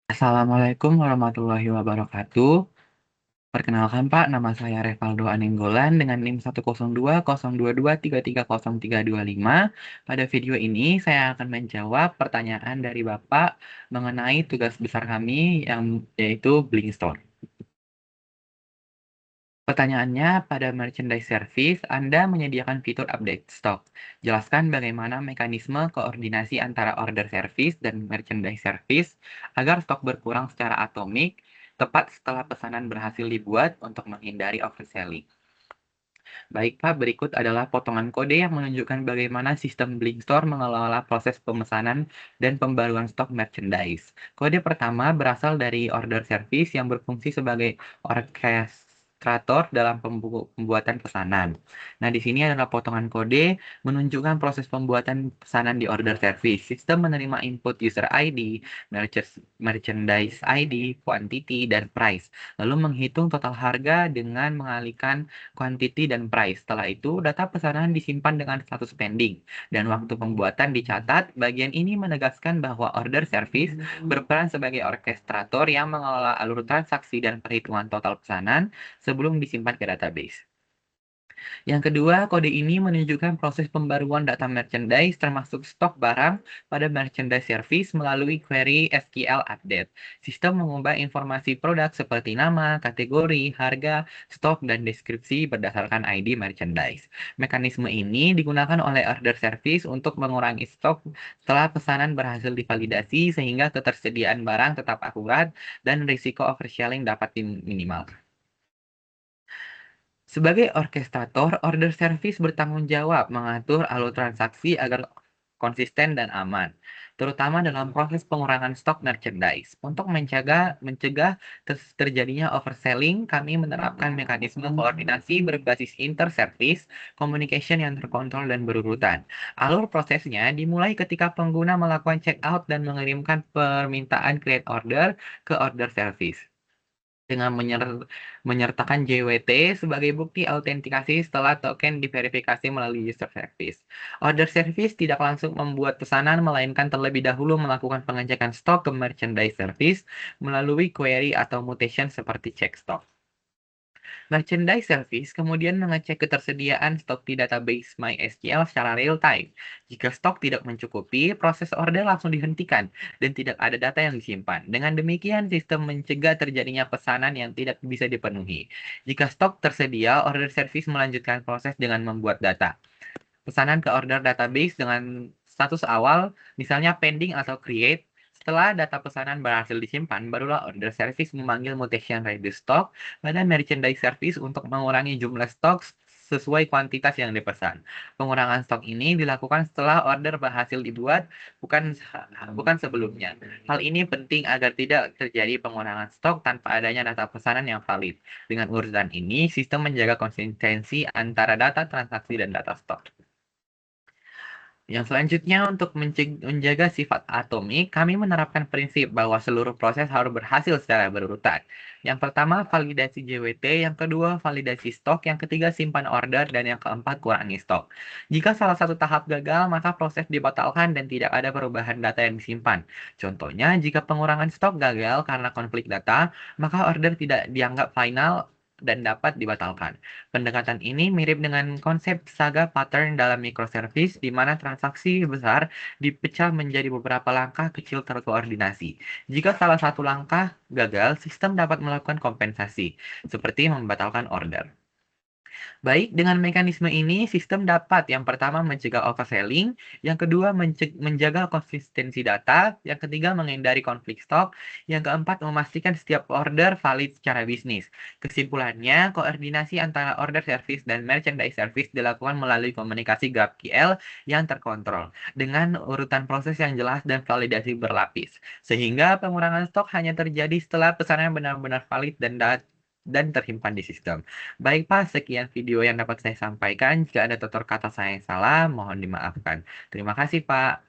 Assalamualaikum warahmatullahi wabarakatuh. Perkenalkan Pak, nama saya Revaldo Anenggolan dengan NIM 1020223303325. Pada video ini saya akan menjawab pertanyaan dari Bapak mengenai tugas besar kami yang yaitu Blink Store. Pertanyaannya, pada merchandise service, Anda menyediakan fitur update stok. Jelaskan bagaimana mekanisme koordinasi antara order service dan merchandise service agar stok berkurang secara atomik tepat setelah pesanan berhasil dibuat untuk menghindari overselling. Baik Pak, berikut adalah potongan kode yang menunjukkan bagaimana sistem Blink Store mengelola proses pemesanan dan pembaruan stok merchandise. Kode pertama berasal dari order service yang berfungsi sebagai orkestrator dalam pembuatan pesanan. Nah, di sini adalah potongan kode menunjukkan proses pembuatan pesanan di order service. Sistem menerima input user ID, merchandise ID, quantity, dan price. Lalu menghitung total harga dengan mengalihkan quantity dan price. Setelah itu, data pesanan disimpan dengan status pending dan waktu pembuatan dicatat. Bagian ini menegaskan bahwa order service berperan sebagai orkestrator yang mengelola alur transaksi dan perhitungan total pesanan sebelum disimpan ke database. Yang kedua, kode ini menunjukkan proses pembaruan data merchandise termasuk stok barang pada merchandise service melalui query SQL update. Sistem mengubah informasi produk seperti nama, kategori, harga, stok, dan deskripsi berdasarkan ID merchandise. Mekanisme ini digunakan oleh order service untuk mengurangi stok setelah pesanan berhasil divalidasi sehingga ketersediaan barang tetap akurat dan risiko overselling dapat diminimalkan. Sebagai orkestrator, order service bertanggung jawab mengatur alur transaksi agar konsisten dan aman, terutama dalam proses pengurangan stok merchandise. Untuk mencegah terjadinya overselling, kami menerapkan mekanisme koordinasi berbasis inter-service communication yang terkontrol dan berurutan. Alur prosesnya dimulai ketika pengguna melakukan checkout dan mengirimkan permintaan create order ke order service dengan menyertakan JWT sebagai bukti autentikasi setelah token diverifikasi melalui user service. Order service tidak langsung membuat pesanan, melainkan terlebih dahulu melakukan pengecekan stok ke merchandise service melalui query atau mutation seperti check stock. Merchandise service kemudian mengecek ketersediaan stok di database MySQL secara real time. Jika stok tidak mencukupi, proses order langsung dihentikan dan tidak ada data yang disimpan. Dengan demikian, sistem mencegah terjadinya pesanan yang tidak bisa dipenuhi. Jika stok tersedia, order service melanjutkan proses dengan membuat data pesanan ke order database dengan status awal, misalnya pending atau create. Setelah data pesanan berhasil disimpan, barulah order service memanggil mutation reduce stock pada merchandise service untuk mengurangi jumlah stok sesuai kuantitas yang dipesan. Pengurangan stok ini dilakukan setelah order berhasil dibuat, bukan sebelumnya. Hal ini penting agar tidak terjadi pengurangan stok tanpa adanya data pesanan yang valid. Dengan urutan ini, sistem menjaga konsistensi antara data transaksi dan data stok. Yang selanjutnya, untuk menjaga sifat atomik, kami menerapkan prinsip bahwa seluruh proses harus berhasil secara berurutan. Yang pertama, validasi JWT, yang kedua, validasi stok, yang ketiga, simpan order, dan yang keempat, kurangi stok. Jika salah satu tahap gagal, maka proses dibatalkan dan tidak ada perubahan data yang disimpan. Contohnya, jika pengurangan stok gagal karena konflik data, maka order tidak dianggap final dan dapat dibatalkan. Pendekatan ini mirip dengan konsep saga pattern dalam microservice, di mana transaksi besar dipecah menjadi beberapa langkah kecil terkoordinasi. Jika salah satu langkah gagal, sistem dapat melakukan kompensasi, seperti membatalkan order. Baik, dengan mekanisme ini, sistem dapat yang pertama mencegah overselling, yang kedua menjaga konsistensi data, yang ketiga menghindari konflik stok, yang keempat memastikan setiap order valid secara bisnis. Kesimpulannya, koordinasi antara order service dan merchandise service dilakukan melalui komunikasi GraphQL yang terkontrol, dengan urutan proses yang jelas dan validasi berlapis, sehingga pengurangan stok hanya terjadi setelah pesanan benar-benar valid dan tersimpan di sistem. Baik Pak, sekian video yang dapat saya sampaikan. Jika ada tutur kata saya yang salah, mohon dimaafkan. Terima kasih Pak.